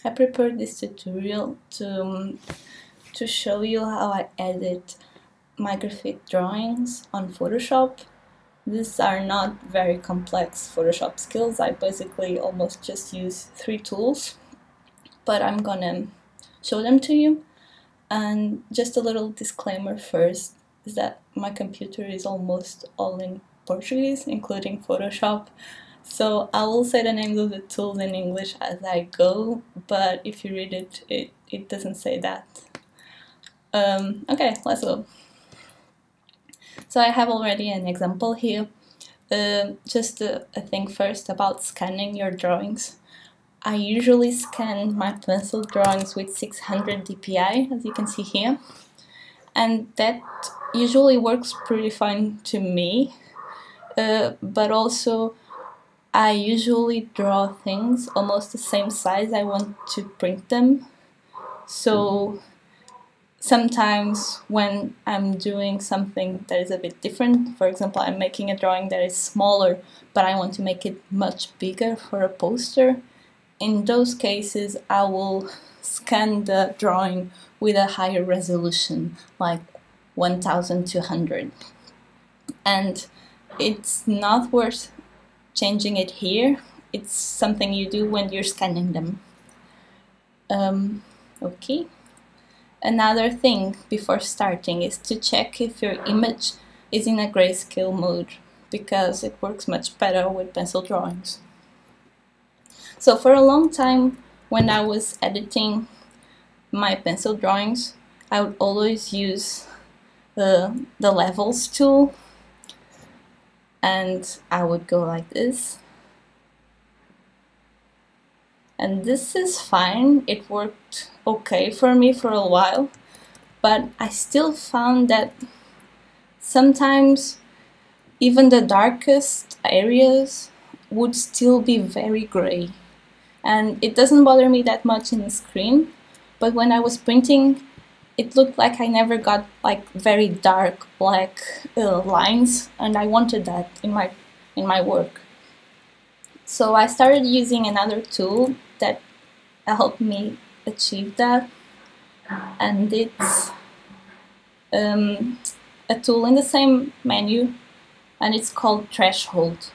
I prepared this tutorial to show you how I edit my graphic drawings on Photoshop. These are not very complex Photoshop skills. I basically almost just use 3 tools, but I'm gonna show them to you. And just a little disclaimer first is that my computer is almost all in Portuguese, including Photoshop. So I will say the names of the tools in English as I go, but if you read it, it doesn't say that. Okay, let's go. So I have already an example here. Just a thing first about scanning your drawings. I usually scan my pencil drawings with 600 dpi, as you can see here, and that usually works pretty fine to me, but also I usually draw things almost the same size I want to print them. So sometimes when I'm doing something that is a bit different, for example, I'm making a drawing that is smaller, but I want to make it much bigger for a poster, in those cases I will scan the drawing with a higher resolution, like 1200. And it's not worth changing it here. It's something you do when you're scanning them. Okay. Another thing before starting is to check if your image is in a grayscale mode, because it works much better with pencil drawings. So for a long time, when I was editing my pencil drawings, I would always use the levels tool, and I would go like this. And this is fine, it worked okay for me for a while, but I still found that sometimes even the darkest areas would still be very gray. And it doesn't bother me that much in the screen, but when I was printing, it looked like I never got like very dark black lines, and I wanted that in my work. So I started using another tool that helped me achieve that, and it's a tool in the same menu, and it's called Threshold.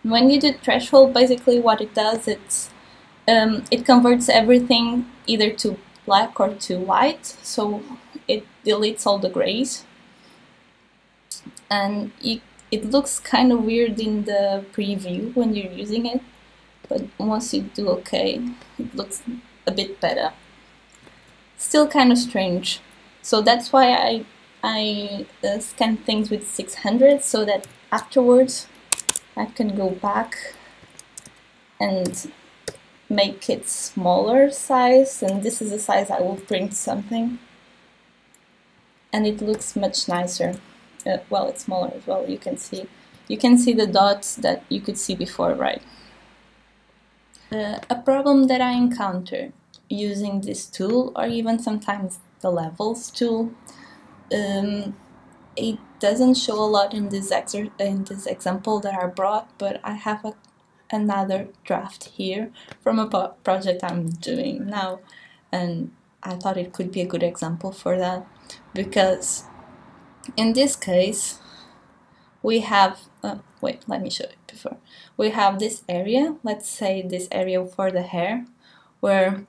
When you do Threshold, basically what it does, it converts everything either to black or to white, so it deletes all the grays, and it looks kind of weird in the preview when you're using it, but once you do okay, it looks a bit better. Still kind of strange, so that's why I scan things with 600, so that afterwards I can go back and make it smaller size, and this is the size I will print something, and it looks much nicer. Well, it's smaller as well. You can see the dots that you could see before, right? A problem that I encounter using this tool, or even sometimes the levels tool, it doesn't show a lot in this example that I brought, but I have another draft here from a project I'm doing now, and I thought it could be a good example for that, because in this case we have wait, let me show it before. We have this area, let's say this area for the hair, where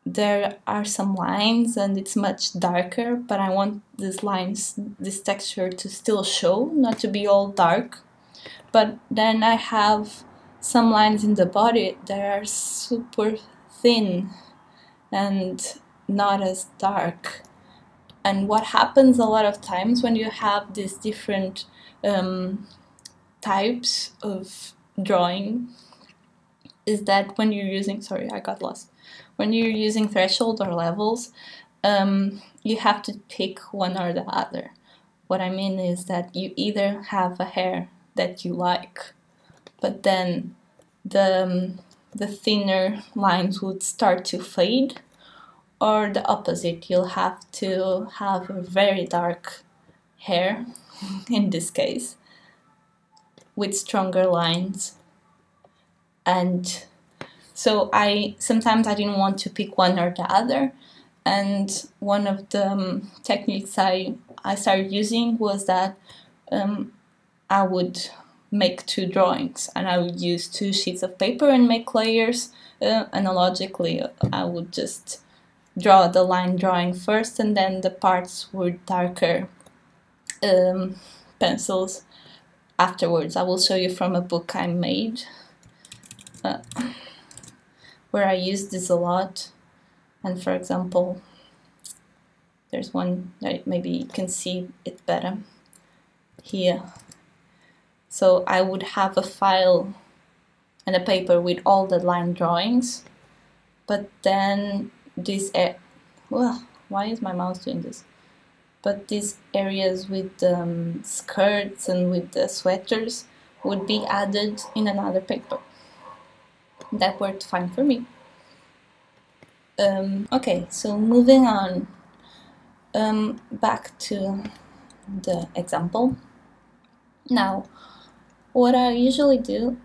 there are some lines and it's much darker, but I want these lines, this texture to still show, not to be all dark. But then I have some lines in the body that are super thin and not as dark. And what happens a lot of times when you have these different types of drawing is that when you're using, sorry, I got lost. When you're using threshold or levels, you have to pick one or the other. What I mean is that you either have a hair that you like, but then the thinner lines would start to fade, or the opposite, you'll have to have a very dark hair, in this case, with stronger lines. And so sometimes I didn't want to pick one or the other, and one of the techniques I started using was that I would make two drawings, and I would use two sheets of paper and make layers. Analogically, I would just draw the line drawing first, and then the parts with darker pencils afterwards. I will show you from a book I made where I use this a lot. And for example, there's one that maybe you can see it better here. So I would have a file and a paper with all the line drawings, but then this, well, why is my mouse doing this? But these areas with the skirts and with the sweaters would be added in another paper. That worked fine for me. Okay, so moving on, back to the example. Now, what I usually do,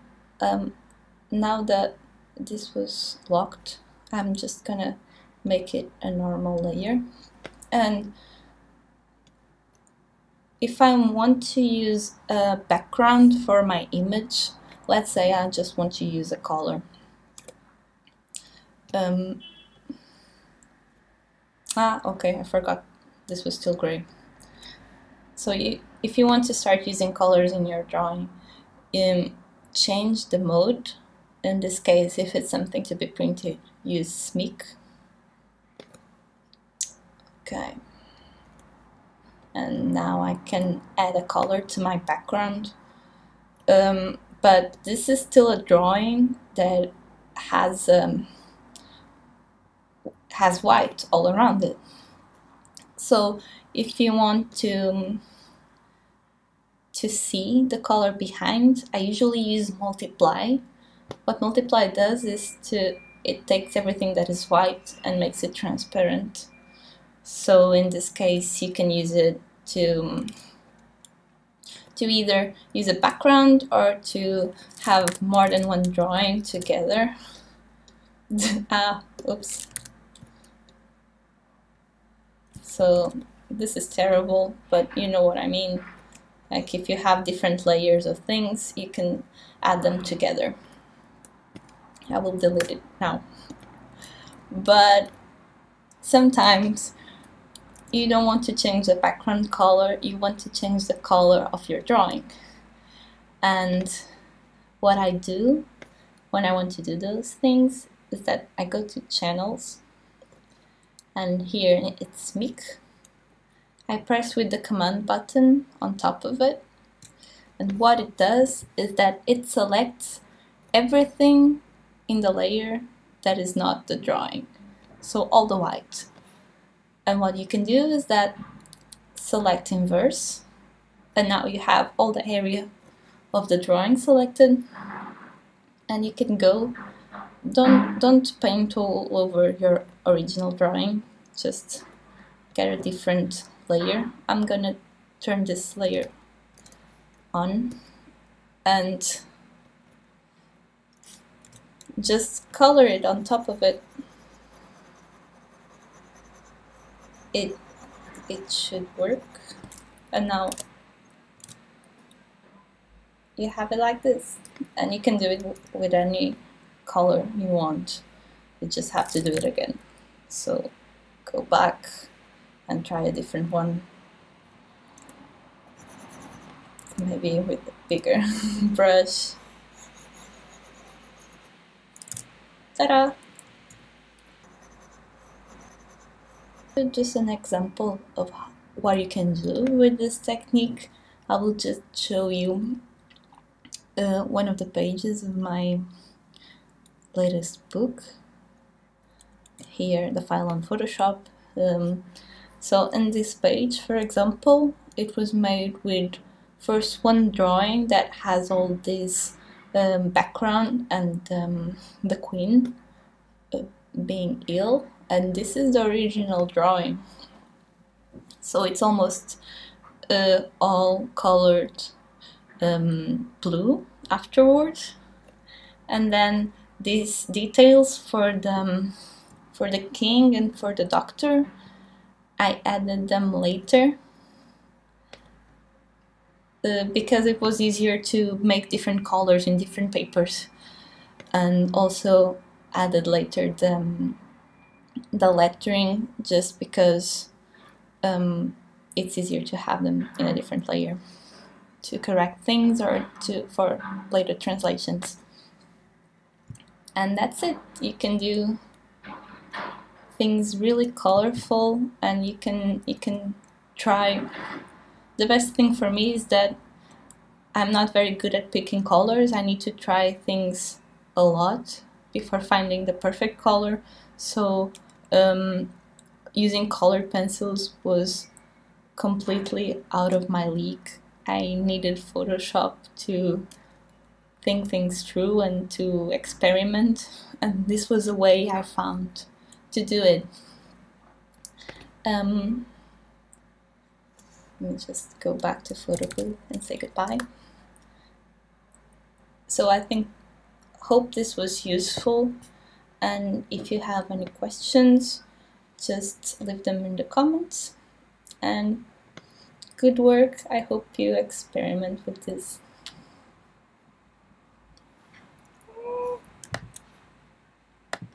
now that this was locked, I'm just gonna make it a normal layer. And if I want to use a background for my image, let's say I just want to use a color. Okay, I forgot this was still gray. So if you want to start using colors in your drawing, change the mode. In this case, if it's something to be printed, use CMYK. Okay. And now I can add a color to my background. But this is still a drawing that has white all around it. So if you want to see the color behind, I usually use multiply. What multiply does is it takes everything that is white and makes it transparent. So in this case, you can use it to either use a background or to have more than one drawing together. Oops. So this is terrible, but you know what I mean. Like if you have different layers of things, you can add them together. I will delete it now. But sometimes you don't want to change the background color, you want to change the color of your drawing. And what I do when I want to do those things is that I go to channels, and here it's CMYK. I press with the command button on top of it, and what it does is that it selects everything in the layer that is not the drawing, so all the white. And what you can do is that select inverse, and now you have all the area of the drawing selected, and you can go, don't paint all over your original drawing, just get a different layer. I'm gonna turn this layer on and just color it on top of it. It should work. And now you have it like this, and you can do it with any color you want. You just have to do it again. So go back and try a different one, maybe with a bigger brush. Ta-da! Just an example of what you can do with this technique. I will just show you one of the pages of my latest book. Here, the file on Photoshop. So in this page, for example, it was made with first one drawing that has all this background and the queen being ill, and this is the original drawing. So it's almost all colored blue afterwards, and then these details for the king and for the doctor, I added them later because it was easier to make different colors in different papers, and also added later the lettering just because it's easier to have them in a different layer to correct things or for later translations. And that's it. You can do things really colorful, and you can try. The best thing for me is that I'm not very good at picking colors. I need to try things a lot before finding the perfect color. So using colored pencils was completely out of my league. I needed Photoshop to think things through and to experiment, and this was a way I found to do it. Let me just go back to photo booth and say goodbye. So I hope this was useful, and if you have any questions, just leave them in the comments. And good work. I hope you experiment with this.